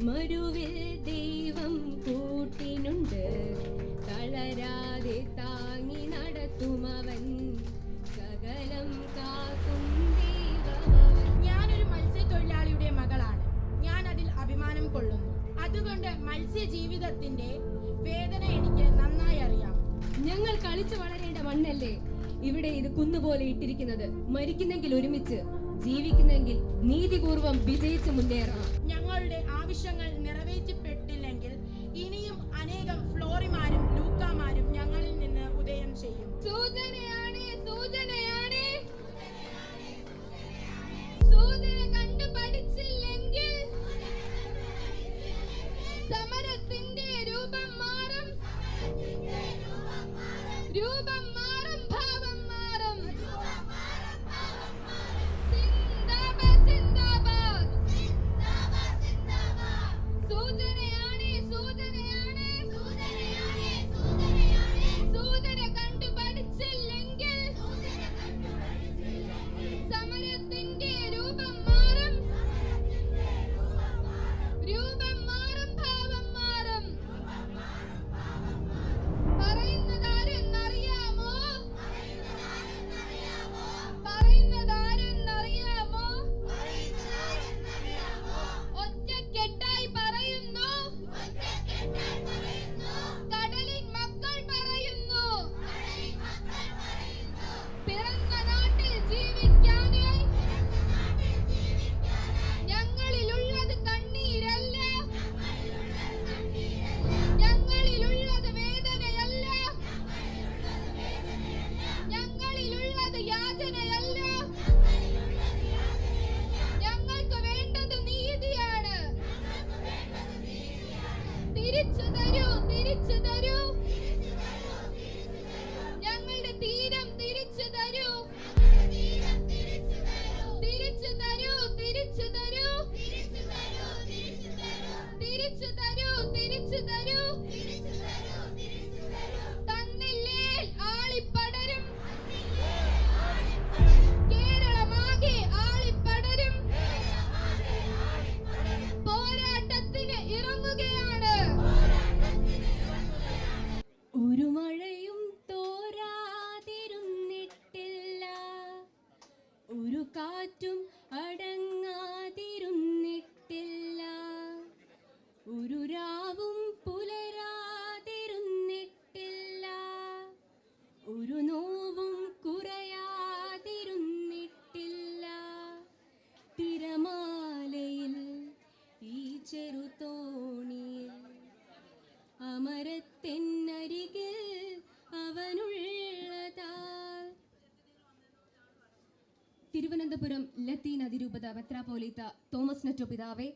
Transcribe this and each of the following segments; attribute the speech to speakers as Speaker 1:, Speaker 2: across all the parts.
Speaker 1: മരുവിൽ ദൈവം കൂട്ടിനുണ്ട്, തളരാതെ താങ്ങി നടത്തുമവൻ, സകലം കാക്കും ദൈവമവൻ.
Speaker 2: ഞാനൊരു മത്സ്യത്തൊഴിലാളിയുടെ മകളാണ്. ഞാൻ അതിൽ അഭിമാനം കൊള്ളുന്നു. അതുകൊണ്ട് മത്സ്യജീവിതത്തിന്റെ വേദന എനിക്ക് നന്നായി അറിയാം.
Speaker 1: ഞങ്ങൾ കളിച്ചു വളരേണ്ട മണ്ണല്ലേ ഇവിടെ ഇത് കുന്നുപോലെ ഇട്ടിരിക്കുന്നത്. മരിക്കുന്നെങ്കിൽ ഒരുമിച്ച്, ജീവിക്കുന്നെങ്കിൽ നീതിപൂർവം വിജയിച്ച് മുന്നേറാം.
Speaker 2: ഞങ്ങളുടെ ആവശ്യങ്ങൾ നിറവേറ്റപ്പെട്ടില്ലെങ്കിൽ ഇനിയും അനേകം ഫ്ലോറിമാരും ലൂക്കാമാരും ഞങ്ങളിൽ നിന്ന് ഉദയം ചെയ്യും.
Speaker 1: സൂചനയാണ്, സൂചനയാണ്. സൂചന കണ്ടു പഠിച്ചില്ലെങ്കിൽ സമരത്തിന്റെ രൂപം മാറും, രൂപം മാറും, ഭാവം മാറും. സിന്ദാബാദ്, സിന്ദാബാദ്. സൂചനയാണ്, സൂചനയാണ്. സൂചന കണ്ടു പഠിച്ചില്ലെങ്കിൽ സമരത്തിന്റെ രൂപം മാറും, രൂപം മാറും, ഭാവം മാറും. പറയുന്നതാരെന്നറിയാമോ? പറയുന്നതാരെന്നറിയാമോ? ഒറ്റക്കെട്ടായി പറയുന്നു, കടലിൻ മക്കൾ പറയുന്നു. പിറന്ന നാട്ടിൽ ജീവിക്കാനായി ഞങ്ങളിലുള്ളത് കണ്ണീരല്ല, ഞങ്ങളിലുള്ളത് വേദനയല്ല, ഞങ്ങളിലുള്ളത് യാചനയല്ല. ഞങ്ങൾക്ക് വേണ്ടത് നീതിയാണ്. തിരിച്ചു തരൂ, തിരിച്ചു തരൂ. ഞങ്ങളുടെ തീരം തിരിച്ചു തരൂ, തിരിച്ചു തരൂ, തിരിച്ചു തരൂ, തിരിച്ചു തരൂ, തിരിച്ചു തരൂ. തന്നില്ലേ ആളിപ്പടരും, കേരളമാകെ ആളിപ്പടരും. പോരാട്ടത്തിന് ഇറങ്ങുകയാണ്. ഒരു മഴയും തോരാതിരുന്നിട്ടില്ല, ഒരു കാറ്റും അടങ്ങാതിരുന്നിട്ടില്ല, ഒരു രാവും പുലരാതിരുന്നിട്ടില്ല, ഒരു നോവും കുറയാതിരുന്നിട്ടില്ല. തിരമാലയിൽ ഈ ചെറുതോണിയിൽ അമരത്തിനരികിൽ അവനുള്ളതാ. തിരുവനന്തപുരം ലത്തീൻ അതിരൂപത മെത്രാപ്പോലീത്ത തോമസ് നെറ്റോ പിതാവേ,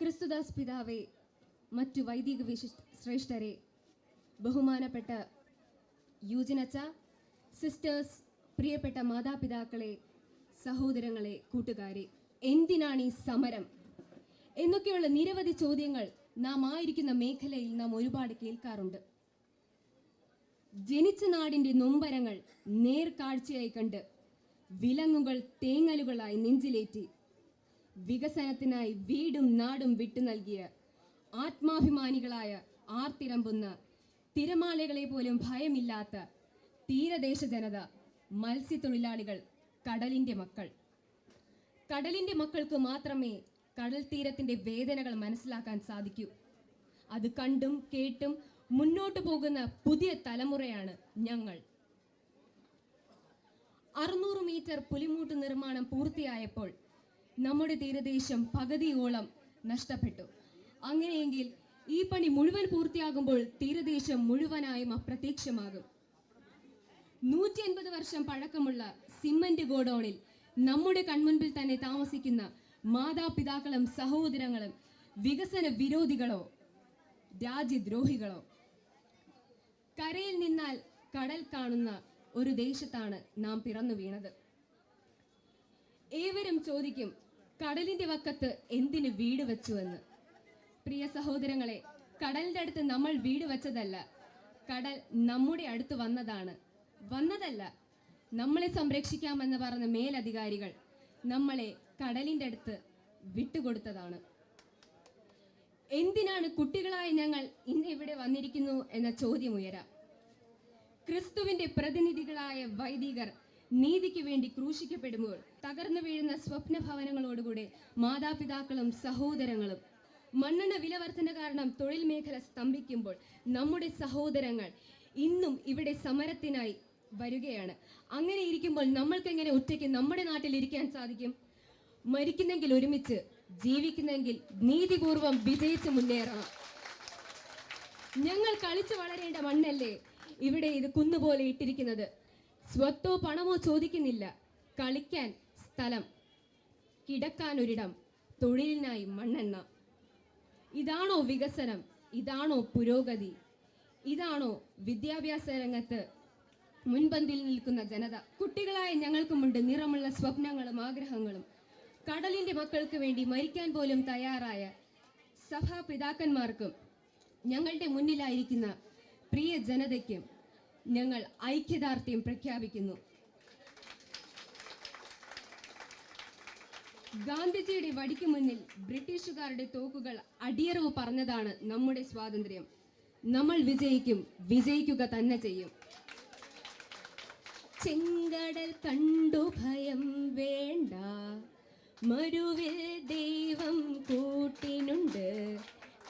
Speaker 1: ക്രിസ്തുദാസ് പിതാവേ, മറ്റു വൈദിക ശ്രേഷ്ഠരെ, ബഹുമാനപ്പെട്ട യൂജിനച്ച, സിസ്റ്റേഴ്സ്, പ്രിയപ്പെട്ട മാതാപിതാക്കളെ, സഹോദരങ്ങളെ, കൂട്ടുകാരെ, എന്തിനാണ് ഈ സമരം എന്നൊക്കെയുള്ള നിരവധി ചോദ്യങ്ങൾ നാം ആയിരിക്കുന്ന മേഖലയിൽ നാം ഒരുപാട് കേൾക്കാറുണ്ട്. ജനിച്ച നാടിന്റെ നൊമ്പരങ്ങൾ നേർക്കാഴ്ചയായി കണ്ട് വിലങ്ങുകൾ തേങ്ങലുകളായി നെഞ്ചിലേറ്റി വികസനത്തിനായി വീടും നാടും വിട്ടു നൽകിയ ആത്മാഭിമാനികളായ ആർത്തിരമ്പുന്ന തിരമാലകളെ പോലും ഭയമില്ലാത്ത തീരദേശ ജനത, മത്സ്യത്തൊഴിലാളികൾ, കടലിന്റെ മക്കൾ. കടലിന്റെ മക്കൾക്ക് മാത്രമേ കടൽ തീരത്തിന്റെ വേദനകൾ മനസ്സിലാക്കാൻ സാധിക്കൂ. അത് കണ്ടും കേട്ടും മുന്നോട്ടു പോകുന്ന പുതിയ തലമുറയാണ് ഞങ്ങൾ. 600 മീറ്റർ പുലിമൂട്ട് നിർമ്മാണം പൂർത്തിയായപ്പോൾ നമ്മുടെ തീരദേശം പകുതിയോളം നഷ്ടപ്പെട്ടു. അങ്ങനെയെങ്കിൽ ഈ പണി മുഴുവൻ പൂർത്തിയാകുമ്പോൾ തീരദേശം മുഴുവനായും അപ്രത്യക്ഷമാകും. 180 വർഷം പഴക്കമുള്ള സിമന്റ് ഗോഡൌണിൽ നമ്മുടെ കൺമുൻപിൽ തന്നെ താമസിക്കുന്ന മാതാപിതാക്കളും സഹോദരങ്ങളും വികസന വിരോധികളോ രാജ്യദ്രോഹികളോ? കരയിൽ നിന്നാൽ കടൽ കാണുന്ന ഒരു ദേശത്താണ് നാം പിറന്നു വീണത്. ഏവരും ചോദിക്കും, കടലിന്റെ വക്കത്ത് എന്തിന് വീട് വെച്ചുവെന്ന്. പ്രിയ സഹോദരങ്ങളെ, കടലിന്റെ അടുത്ത് നമ്മൾ വീട് വെച്ചതല്ല, കടൽ നമ്മുടെ അടുത്ത് വന്നതല്ല. നമ്മളെ സംരക്ഷിക്കാമെന്ന് പറഞ്ഞ മേലധികാരികൾ നമ്മളെ കടലിന്റെ അടുത്ത് വിട്ടുകൊടുത്തതാണ്. എന്തിനാണ് കുട്ടികളായ ഞങ്ങൾ ഇന്ന് ഇവിടെ വന്നിരിക്കുന്നു എന്ന ചോദ്യം ഉയരാം. ക്രിസ്തുവിന്റെ പ്രതിനിധികളായ വൈദികർ നീതിക്ക് വേണ്ടി ക്രൂശിക്കപ്പെടുമ്പോൾ തകർന്നു വീഴുന്ന സ്വപ്ന ഭവനങ്ങളോടുകൂടെ മാതാപിതാക്കളും സഹോദരങ്ങളും, മണ്ണെണ്ണ വില വർധന കാരണം തൊഴിൽ മേഖല സ്തംഭിക്കുമ്പോൾ നമ്മുടെ സഹോദരങ്ങൾ ഇന്നും ഇവിടെ സമരത്തിനായി വരികയാണ്. അങ്ങനെ ഇരിക്കുമ്പോൾ നമ്മൾക്ക് എങ്ങനെ ഒറ്റയ്ക്ക് നമ്മുടെ നാട്ടിൽ ഇരിക്കാൻ സാധിക്കും? മരിക്കുന്നെങ്കിൽ ഒരുമിച്ച്, ജീവിക്കുന്നെങ്കിൽ നീതിപൂർവം വിജയിച്ച് മുന്നേറണം. ഞങ്ങൾ കളിച്ചു വളരേണ്ട മണ്ണല്ലേ ഇവിടെ ഇത് കുന്നുപോലെ ഇട്ടിരിക്കുന്നത്. സ്വത്തോ പണമോ ചോദിക്കുന്നില്ല. കളിക്കാൻ സ്ഥലം, കിടക്കാനൊരിടം, തൊഴിലിനായി മണ്ണെണ്ണ. ഇതാണോ വികസനം? ഇതാണോ പുരോഗതി? ഇതാണോ വിദ്യാഭ്യാസ രംഗത്ത് മുൻപന്തിയിൽ നിൽക്കുന്ന ജനത? കുട്ടികളായ ഞങ്ങൾക്കുമുണ്ട് നിറമുള്ള സ്വപ്നങ്ങളും ആഗ്രഹങ്ങളും. കടലിന്റെ മക്കൾക്ക് വേണ്ടി മരിക്കാൻ പോലും തയ്യാറായ സഭാപിതാക്കന്മാർക്കും ഞങ്ങളുടെ മുന്നിലായിരിക്കുന്ന പ്രിയ ജനതയ്ക്കും ഞങ്ങൾ ഐക്യദാർഢ്യം പ്രഖ്യാപിക്കുന്നു. ഗാന്ധിജിയുടെ വടിക്ക് മുന്നിൽ ബ്രിട്ടീഷുകാരുടെ തോക്കുകൾ അടിയറവ് പറഞ്ഞതാണ് നമ്മുടെ സ്വാതന്ത്ര്യം. നമ്മൾ വിജയിക്കും, വിജയിക്കുക തന്നെ ചെയ്യും. ചെങ്കടൽ കണ്ടു ഭയം വേണ്ട, മരുവിൽ ദൈവം കൂട്ടിനുണ്ട്,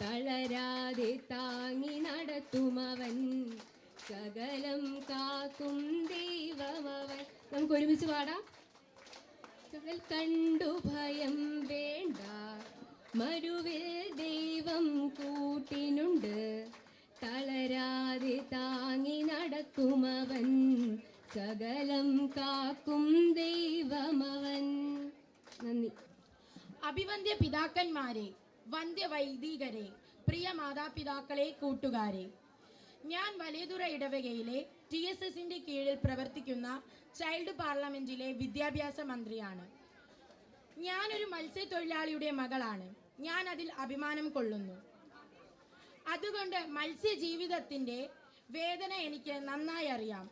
Speaker 1: തളരാതെ താങ്ങി നടത്തുമവൻ, സകലം കാക്കും ദൈവമവൻ. നമുക്ക് ഒരുമിച്ച് പാടാം. കടൽ കണ്ടു ഭയം വേണ്ട, മരുവിൽ ദൈവം കൂട്ടിനുണ്ട്, തളരാതെ താങ്ങി നടക്കുമവൻ, സകലം കാക്കും ദൈവമവൻ. നന്ദി.
Speaker 2: അഭിവന്ദ്യ പിതാക്കന്മാരെ, വന്ദ്യ വൈദികരെ, പ്രിയ മാതാപിതാക്കളെ, കൂട്ടുകാരെ, ഞാൻ വലിയതുറ ഇടവകയിലെ TSSന്റെ കീഴിൽ പ്രവർത്തിക്കുന്ന ചൈൽഡ് പാർലമെന്റിലെ വിദ്യാഭ്യാസ മന്ത്രിയാണ്. ഞാനൊരു മത്സ്യത്തൊഴിലാളിയുടെ മകളാണ്. ഞാൻ അതിൽ അഭിമാനം കൊള്ളുന്നു. അതുകൊണ്ട് മത്സ്യജീവിതത്തിന്റെ വേദന എനിക്ക് നന്നായി അറിയാം.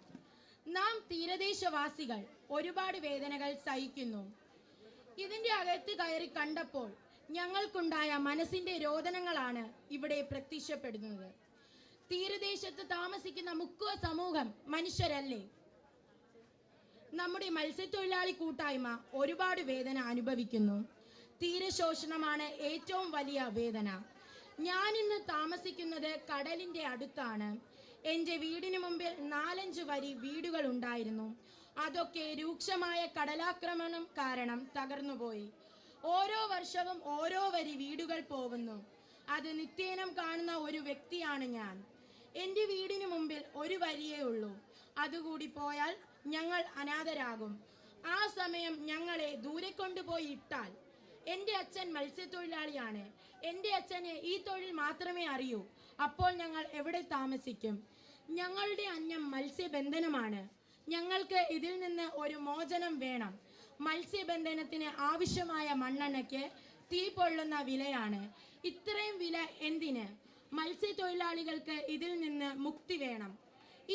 Speaker 2: നാം തീരദേശവാസികൾ ഒരുപാട് വേദനകൾ സഹിക്കുന്നു. ഇതിന്റെ അകത്ത് കയറി കണ്ടപ്പോൾ ഞങ്ങൾക്കുണ്ടായ മനസ്സിന്റെ രോദനങ്ങളാണ് ഇവിടെ പ്രത്യക്ഷപ്പെടുന്നത്. തീരദേശത്ത് താമസിക്കുന്ന മുക്കുവ സമൂഹം മനുഷ്യരല്ലേ? നമ്മുടെ മത്സ്യത്തൊഴിലാളി കൂട്ടായ്മ ഒരുപാട് വേദന അനുഭവിക്കുന്നു. തീരശോഷണമാണ് ഏറ്റവും വലിയ വേദന. ഞാനിന്ന് താമസിക്കുന്നത് കടലിന്റെ അടുത്താണ്. എൻ്റെ വീടിന് മുമ്പിൽ 4-5 വരി വീടുകൾ ഉണ്ടായിരുന്നു. അതൊക്കെ രൂക്ഷമായ കടലാക്രമണം കാരണം തകർന്നുപോയി. ഓരോ വർഷവും ഓരോ വരി വീടുകൾ പോകുന്നു. അത് നിത്യേനം കാണുന്ന ഒരു വ്യക്തിയാണ് ഞാൻ. എൻ്റെ വീടിന് മുമ്പിൽ ഒരു വരിയേ ഉള്ളൂ. അതുകൂടി പോയാൽ ഞങ്ങൾ അനാഥരാകും. ആ സമയം ഞങ്ങളെ ദൂരെ കൊണ്ടുപോയി ഇട്ടാൽ, എൻ്റെ അച്ഛൻ മത്സ്യത്തൊഴിലാളിയാണ്. എൻ്റെ അച്ഛന് ഈ തൊഴിൽ മാത്രമേ അറിയൂ. അപ്പോൾ ഞങ്ങൾ എവിടെ താമസിക്കും? ഞങ്ങളുടെ അന്നം മത്സ്യബന്ധനമാണ്. ഞങ്ങൾക്ക് ഇതിൽ നിന്ന് ഒരു മോചനം വേണം. മത്സ്യബന്ധനത്തിന് ആവശ്യമായ മണ്ണെണ്ണയ്ക്ക് തീ പൊള്ളുന്ന വിലയാണ്. ഇത്രയും വില എന്തിന്? മത്സ്യത്തൊഴിലാളികൾക്ക് ഇതിൽ നിന്ന് മുക്തി വേണം.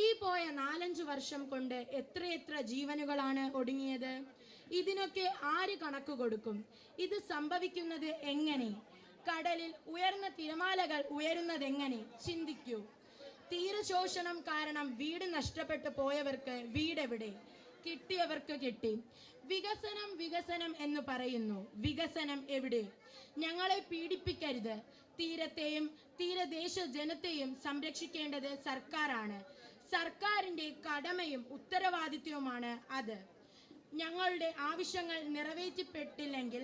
Speaker 2: ഈ പോയ 4-5 വർഷം കൊണ്ട് എത്രയെത്ര ജീവനുകളാണ് ഒടുങ്ങിയത്? ഇതിനൊക്കെ ആര് കണക്ക് കൊടുക്കും? ഇത് സംഭവിക്കുന്നത് എങ്ങനെ? കടലിൽ ഉയർന്ന തിരമാലകൾ ഉയരുന്നതെങ്ങനെ? ചിന്തിക്കൂ. തീരശോഷണം കാരണം വീട് നഷ്ടപ്പെട്ടു പോയവർക്ക് വീടെവിടെ? കിട്ടിയവർക്ക് കിട്ടി. വികസനം വികസനം എന്ന് പറയുന്നു. വികസനം എവിടെ? ഞങ്ങളെ പീഡിപ്പിക്കരുത്. തീരത്തെയും തീരദേശ ജനത്തെയും സംരക്ഷിക്കേണ്ടത് സർക്കാരാണ്. സർക്കാരിന്റെ കടമയും ഉത്തരവാദിത്വവുമാണ് അത്. ഞങ്ങളുടെ ആവശ്യങ്ങൾ നിറവേറ്റപ്പെട്ടില്ലെങ്കിൽ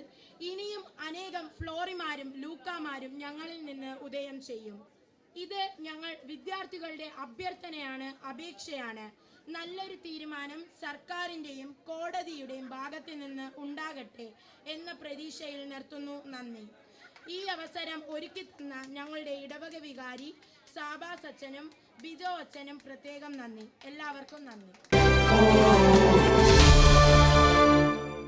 Speaker 2: ഇനിയും അനേകം ഫ്ലോറിമാരും ലൂക്കാമാരും ഞങ്ങളിൽ നിന്ന് ഉദയം ചെയ്യും. ഇത് ഞങ്ങൾ വിദ്യാർത്ഥികളുടെ അഭ്യർത്ഥനയാണ്, അപേക്ഷയാണ്. നല്ലൊരു തീരുമാനം സർക്കാരിന്റെയും കോടതിയുടെയും ഭാഗത്ത് നിന്ന് ഉണ്ടാകട്ടെ എന്ന പ്രതീക്ഷയിൽ നിർത്തുന്നു. നന്ദി. ഈ അവസരം ഒരുക്കി തന്ന ഞങ്ങളുടെ ഇടവക വികാരി സാബാസ് അച്ഛനും ബിജോ അച്ഛനും പ്രത്യേകം നന്ദി. എല്ലാവർക്കും നന്ദി.